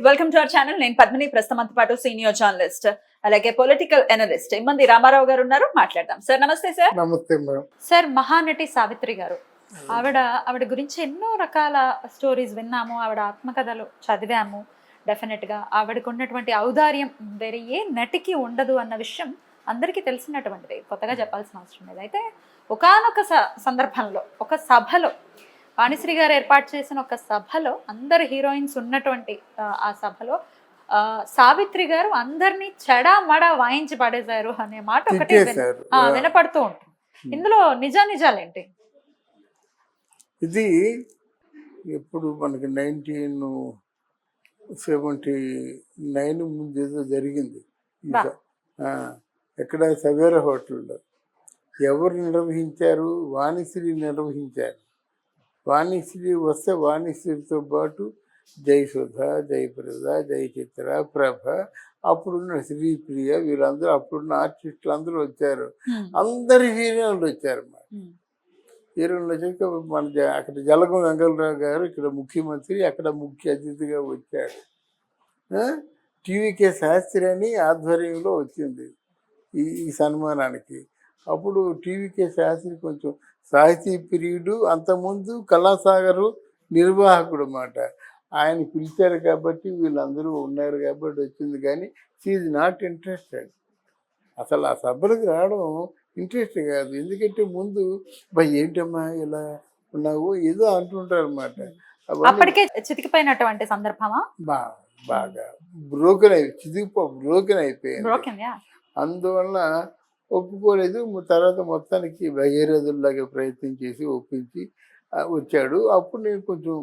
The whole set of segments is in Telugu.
Welcome to our channel. నేను పద్మిని, ప్రస్తుతంతో పాటు సీనియర్ జర్నలిస్ట్ అలాగే పొలిటికల్ అనలిస్ట్ ఇమ్మంది రామారావు గారు ఉన్నారు. మాట్లాడదాం. సార్ నమస్తే. సార్ నమస్తే మేడం. సార్, మహానటి సావిత్రి గారు, ఆవిడ గురించి ఎన్నో రకాల స్టోరీస్ విన్నాము, ఆవిడ ఆత్మకథలు చదివాము. డెఫినెట్ గా ఆవిడకు ఉన్నటువంటి ఔదార్యం వేరే ఏ నటికి ఉండదు అన్న విషయం అందరికీ తెలిసినటువంటిది, కొత్తగా చెప్పాల్సిన అవసరం లేదు. అయితే ఒకానొక సందర్భంలో ఒక సభలో, వాణిశ్రీ గారు ఏర్పాటు చేసిన ఒక సభలో, అందరు హీరోయిన్స్ ఉన్నటువంటి ఆ సభలో సావిత్రి గారు అందరినీ చెడామడా వాయించి పడేశారు అనే మాట ఒకటి వినపడుతూ ఉంటుంది. ఇందులో నిజాలేంటి? ఇది ఎప్పుడు మనకి 1979 ముందు ఏదో జరిగింది. ఎక్కడ సవేరా హోటల్లో ఎవరు నిర్వహించారు? వాణిశ్రీ నిర్వహించారు. వాణిశ్రీ వస్తే వాణిశ్రీతో పాటు జయసుధ, జయప్రద, జయచిత్ర, ప్రభ, అప్పుడున్న శ్రీప్రియ, వీళ్ళందరూ అప్పుడున్న ఆర్టిస్టులు అందరూ వచ్చారు. అందరు హీరోయిన్లు వచ్చారు. హీరోయిన్లు వచ్చాక మన అక్కడ జలగం వెంకటరావు గారు ఇక్కడ ముఖ్యమంత్రి, అక్కడ ముఖ్య అతిథిగా వచ్చాడు. టీవీకే శాస్త్రి అని ఆధ్వర్యంలో వచ్చింది ఈ సన్మానానికి. అప్పుడు టీవీకే శాస్త్రి కొంచెం సాహితీ ప్రియుడు, అంతకుముందు కళాసాగరు నిర్వాహకుడు అన్నమాట. ఆయన పిలిచారు కాబట్టి వీళ్ళందరూ ఉన్నారు కాబట్టి వచ్చింది. కానీ షీఈ్ నాట్ ఇంట్రెస్టెడ్. అసలు ఆ సభలకు రావడం ఇంట్రెస్ట్ కాదు. ఎందుకంటే ముందు ఏంటమ్మా ఇలా ఉన్నావు ఏదో అంటుంటారు అన్నమాట. అప్పటికే చితికిపోయినటువంటి సందర్భమా? బాగా బ్రోకెన్ అయిపోయింది. అందువల్ల ఒప్పుకోలేదు. తర్వాత మొత్తానికి భగీరథుల్లాగా ప్రయత్నం చేసి ఒప్పించి వచ్చాడు. అప్పుడు నేను కొంచెం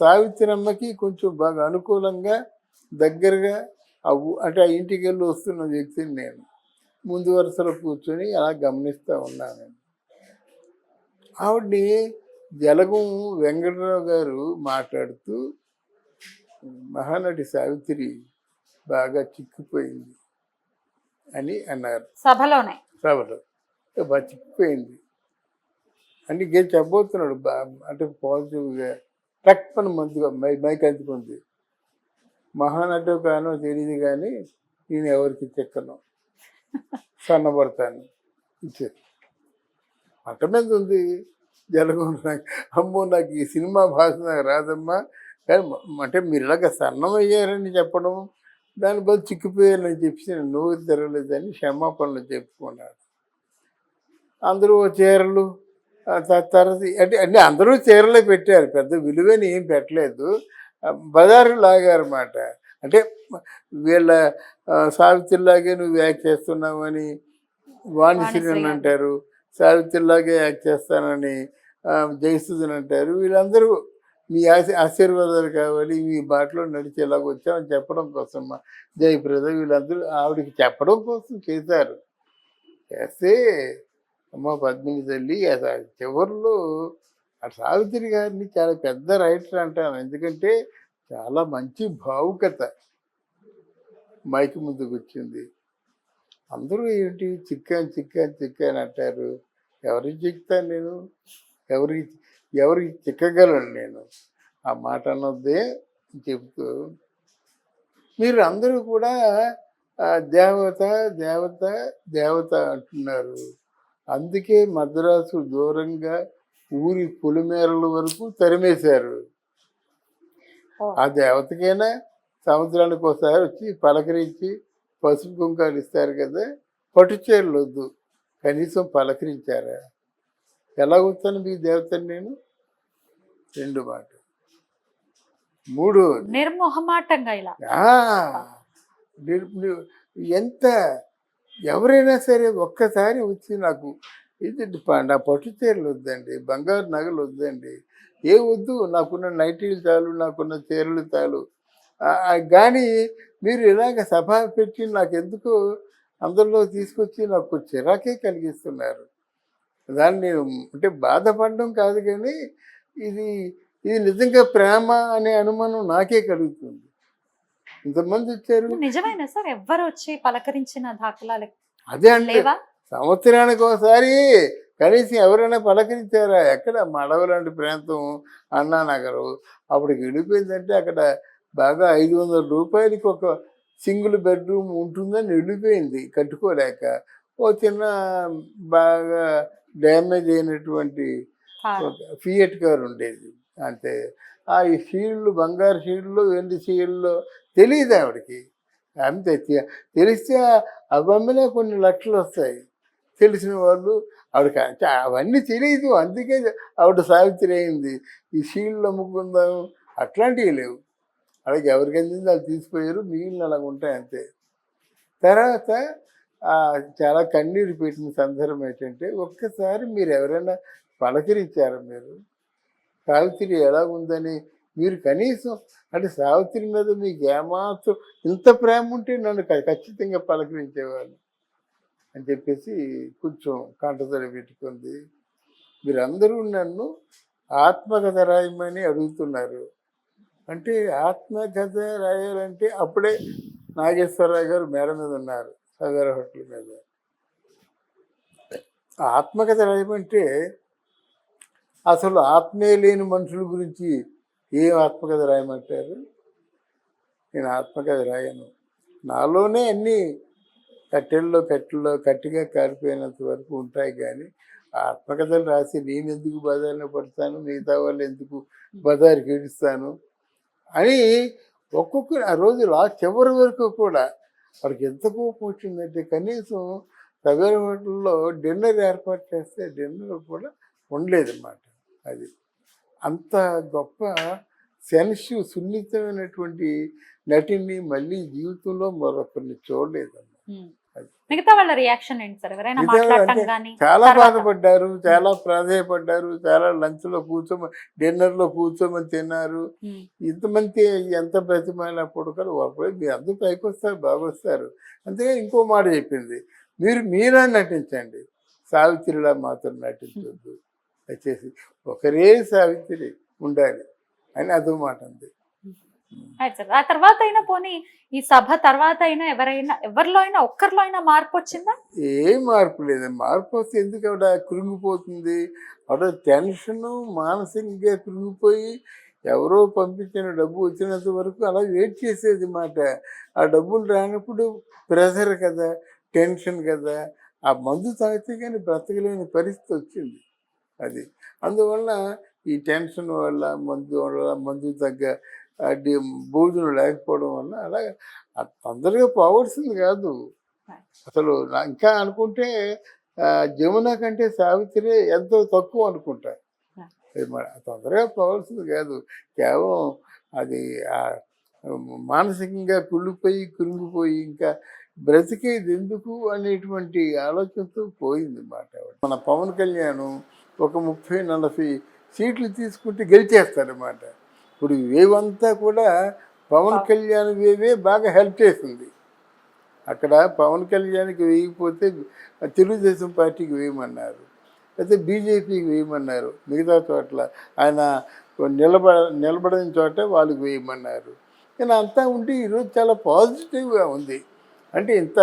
సావిత్రమ్మకి కొంచెం బాగా అనుకూలంగా దగ్గరగా అంటే ఆ ఇంటికి వెళ్ళి వస్తున్న వ్యక్తిని నేను ముందు వరుసలో కూర్చొని అలా గమనిస్తూ ఉన్నాను. ఆవిడ్ని జలగం వెంకటరావు గారు మాట్లాడుతూ మహానటి సావిత్రి బాగా చిక్కిపోయింది అని అన్నారు. సభలో బాగా చిక్కిపోయింది అని చెప్పబోతున్నాడు. అంటే పాజిటివ్గా టక్ పని మంచిగా మైక్ అందుకుంది. మహానటి కానో తెలియదు కానీ నేను ఎవరికి చెక్కను, సన్నబడతాను ఇచ్చారు. అట్ట మీద ఉంది జలగం. అమ్మో నాకు ఈ సినిమా భాష నాకు రాదమ్మా, కానీ అంటే మీరు ఇలాగ సన్నమయ్యారని చెప్పడం, దాని బదులు చిక్కిపోయారని చెప్పి నేను నోరు తెరవలేదని క్షమాపణలు చెప్పుకున్నాడు. అందరూ చీరలు తర్వాత అంటే అందరూ చీరలే పెట్టారు, పెద్ద విలువని ఏం పెట్టలేదు. బజారు లాగారన్నమాట. అంటే వీళ్ళ సావిత్రిలాగే నువ్వు యాక్ట్ చేస్తున్నావు అని వాణిశ్రీని అంటారు, సావిత్రిలాగే యాక్ట్ చేస్తానని జయసుధని అంటారు. వీళ్ళందరూ మీ ఆశీర్వాదాలు కావాలి, మీ బాటలో నడిచేలాగా వచ్చామని చెప్పడం కోసం జయప్రద వీళ్ళందరూ ఆవిడకి చెప్పడం కోసం చేశారు. చేస్తే అమ్మ పద్మిని తల్లి చివరిలో ఆ సావిత్రి గారిని చాలా పెద్ద రైటర్ అంటాను. ఎందుకంటే చాలా మంచి భావుకత మైక్ ముందుకు వచ్చింది. అందరూ ఏంటి చిక్కాను అంటారు. ఎవరికి చిక్కుతాను నేను? ఎవరికి చిక్కగలను నేను? ఆ మాట అన్నదే చెప్తూ మీరు అందరూ కూడా దేవత దేవత దేవత అంటున్నారు. అందుకే మద్రాసు దూరంగా ఊరి పొలిమేరల వరకు తరిమేశారు. ఆ దేవతకైనా సముద్రానికి ఒకసారి వచ్చి పలకరించి పసుపు కుంకాలు ఇస్తారు కదా, పట్టుచీరలు వద్దు, కనీసం పలకరించారా? ఎలా వస్తాను మీ దేవతని నేను? 2 మాట. 3 నిర్మోహమాటంగా ఇలా ఎంత ఎవరైనా సరే ఒక్కసారి వచ్చి నాకు ఇది నా పట్టు చీరలు వద్దండి, బంగారు నగలు వద్దండి, ఏ వద్దు, నాకున్న నైటీలు చాలు, నాకున్న చీరలు చాలు. కానీ మీరు ఇలాగ సభ పెట్టి నాకెందుకు అందరిలో తీసుకొచ్చి నాకు చిరాకే కలిగిస్తున్నారు. దాన్ని నేను అంటే బాధపడడం కాదు, కానీ ఇది నిజంగా ప్రేమ అనే అనుమానం నాకే కలుగుతుంది. ఇంతమంది వచ్చారు. నిజమేనా సార్? ఎవ్వరు వచ్చి పలకరించిన దాఖలాలు అదే అండి. సంవత్సరానికి ఒకసారి కనీసం ఎవరైనా పలకరించారా? ఎక్కడ మడవ లాంటి ప్రాంతం, అన్నానగరు, అప్పటికి వెళ్ళిపోయిందంటే అక్కడ బాగా 500 రూపాయలకి ఒక సింగిల్ బెడ్రూమ్ ఉంటుందని వెళ్ళిపోయింది కట్టుకోలేక. ఓ చిన్న బాగా డ్యామేజ్ అయినటువంటి కారం. ఒక ఫియట్ కార్ ఉండేది అంతే. ఆ ఈ షీల్డ్లు బంగారు షీల్డ్లు వెండి షీల్డ్లు తెలియదు ఆవిడకి. అంతే తెలిస్తే అవమ్మనే కొన్ని లక్షలు వస్తాయి. తెలిసిన వాళ్ళు ఆవిడకి అంటే అవన్నీ తెలియదు. అందుకే ఆవిడ సావిత్రి అయింది. ఈ షీల్డ్లు అమ్ముకుందాం అట్లాంటివి లేవు. అలాగే ఎవరికి అందింది వాళ్ళు తీసిపోయారు. మిగిలిన అలాగ ఉంటాయి అంతే. తర్వాత చాలా కన్నీరు పెట్టిన సందర్భం ఏంటంటే ఒక్కసారి మీరు ఎవరైనా పలకరించారా మీరు? సావిత్రి ఎలా ఉందని మీరు కనీసం అంటే సావిత్రి మీద మీకు ఏమాత్రం ఇంత ప్రేమ ఉంటే నన్ను ఖచ్చితంగా పలకరించేవాళ్ళు అని చెప్పేసి కొంచెం కంటతడి పెట్టుకుంది. మీరందరూ నన్ను ఆత్మకథ రాయమని అడుగుతున్నారు. అంటే ఆత్మకథ రాయాలంటే అప్పుడే నాగేశ్వరరావు గారు మేడ మీద ఉన్నారు సవేర హోటల్ మీద. ఆత్మకథ రాయమంటే అసలు ఆత్మీయ లేని మనుషుల గురించి ఏం ఆత్మకథ రాయమంటారు? నేను ఆత్మకథ రాయను. నాలోనే అన్నీ కట్టెల్లో కట్టిగా కారిపోయినంత వరకు ఉంటాయి. కానీ ఆత్మకథలు రాసి నేను ఎందుకు బజార్లో పడతాను, మిగతా వాళ్ళు ఎందుకు బజారుకి ఏడుస్తాను అని ఒక్కొక్కరు ఆ రోజు చివరి వరకు కూడా వాడికి ఎంత కోపం వచ్చిందంటే కనీసం సవేర హోటల్లో డిన్నర్ ఏర్పాటు చేస్తే డిన్నర్ కూడా ఉండలేదన్నమాట. అది అంత గొప్ప సున్నితమైనటువంటి నటిని మళ్ళీ జీవితంలో మరొకరిని చూడలేదన్నమాట. మిగతా వాళ్ళ రియాక్షన్ ఏంటి సార్? ఎవరైనా మాట్లాడటం గానీ చాలా బాధపడ్డారు, చాలా ప్రాధేయపడ్డారు, చాలా లంచ్లో డిన్నర్లో కూర్చోమని తిన్నారు. ఇంతమంది ఎంత బ్రతిమాలినప్పుడు కూడా అప్పుడే మీరు అందరూ పైకి వస్తారు, బాగొస్తారు. అంతేగా ఇంకో మాట చెప్పింది, మీరా నటించండి, సావిత్రిలా మాత్రం నటించొద్దు, వచ్చేసి ఒకరే సావిత్రి ఉండాలి అని అదో మాట ఉంది. ఆ తర్వాత అయినా పోనీ ఈ సభ తర్వాత అయినా ఎవరిలో అయినా ఒక్కరిలో అయినా మార్పు వచ్చిందా? ఏం మార్పు లేదు. మార్పు వస్తే ఎందుకు ఆవిడ కృంగిపోతుంది? ఆవిడ టెన్షను మానసికంగా కృంగిపోయి ఎవరో పంపించిన డబ్బు వచ్చినంత వరకు అలా వెయిట్ చేసేది మాట. ఆ డబ్బులు రానప్పుడు ప్రెషర్ కదా, టెన్షన్ కదా, ఆ మందు తాగితే కానీ బ్రతకలేని పరిస్థితి వచ్చింది. అది అందువల్ల ఈ టెన్షన్ వల్ల మందు తగ్గ భోజనం లేకపోవడం వల్ల అలా తొందరగా పోవాల్సింది కాదు. అసలు ఇంకా అనుకుంటే జమున కంటే సావిత్రి ఎంతో తక్కువ అనుకుంటా. తొందరగా పోవాల్సింది కాదు. కేవలం అది మానసికంగా కృంగిపోయి ఇంకా బ్రతికేది ఎందుకు అనేటువంటి ఆలోచనతో పోయింది మాట. మన పవన్ కళ్యాణ్ ఒక 30-40 సీట్లు తీసుకుంటే గెలిచేస్తారన్నమాట. ఇప్పుడు వేవంతా కూడా పవన్ కళ్యాణ్ వేవే బాగా హెల్ప్ చేసింది. అక్కడ పవన్ కళ్యాణ్కి వేయకపోతే తెలుగుదేశం పార్టీకి వేయమన్నారు, అయితే బీజేపీకి వేయమన్నారు. మిగతా చోట్ల ఆయన నిలబడిన చోట వాళ్ళకి వేయమన్నారు. కానీ అంతా ఉండి ఈరోజు చాలా పాజిటివ్గా ఉంది. అంటే ఇంత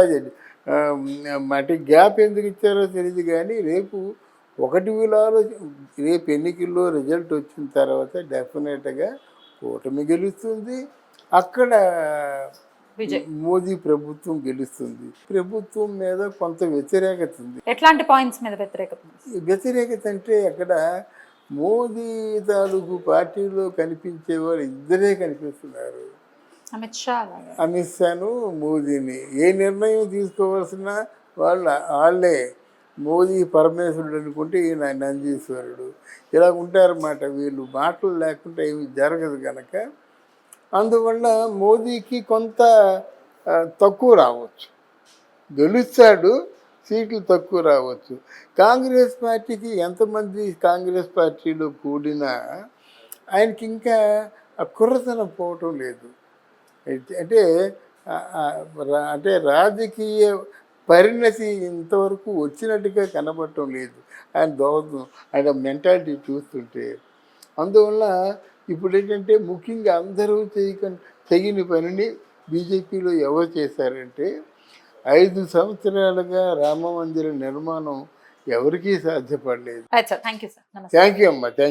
అంటే గ్యాప్ ఎందుకు ఇచ్చారో తెలియదు. కానీ రేపు రేపు ఎన్నికల్లో రిజల్ట్ వచ్చిన తర్వాత డెఫినెట్గా కూటమి గెలుస్తుంది. అక్కడ మోదీ ప్రభుత్వం గెలుస్తుంది. ప్రభుత్వం మీద కొంత వ్యతిరేకత ఉంది. ఎట్లాంటి పాయింట్స్ మీద వ్యతిరేకత అంటే అక్కడ మోదీ తాలూకు పార్టీలో కనిపించేవారు ఇద్దరే కనిపిస్తున్నారు, అమిత్ షాను మోదీని. ఏ నిర్ణయం తీసుకోవాల్సిన వాళ్ళే. మోదీ పరమేశ్వరుడు అనుకుంటే ఈయన నందీశ్వరుడు. ఇలా ఉంటారన్నమాట. వీళ్ళు మాటలు లేకుండా ఏమి జరగదు కనుక అందువల్ల మోదీకి కొంత తక్కువ రావచ్చు, గెలుస్తాడు, సీట్లు తక్కువ రావచ్చు. కాంగ్రెస్ పార్టీకి ఎంతమంది కాంగ్రెస్ పార్టీలో కూడినా ఆయనకి ఇంకా కుర్రతనం పోవటం లేదు. అంటే రాజకీయ పరిణతి ఇంతవరకు వచ్చినట్టుగా కనబడటం లేదు ఆయన మెంటాలిటీ చూస్తుంటే. అందువల్ల ఇప్పుడు ఏంటంటే ముఖ్యంగా అందరూ చేయని పనిని బీజేపీలో ఎవరు చేశారంటే 5 సంవత్సరాలుగా రామ మందిర నిర్మాణం ఎవరికీ సాధ్యపడలేదు. థ్యాంక్ యూ అమ్మా, థ్యాంక్ యూ.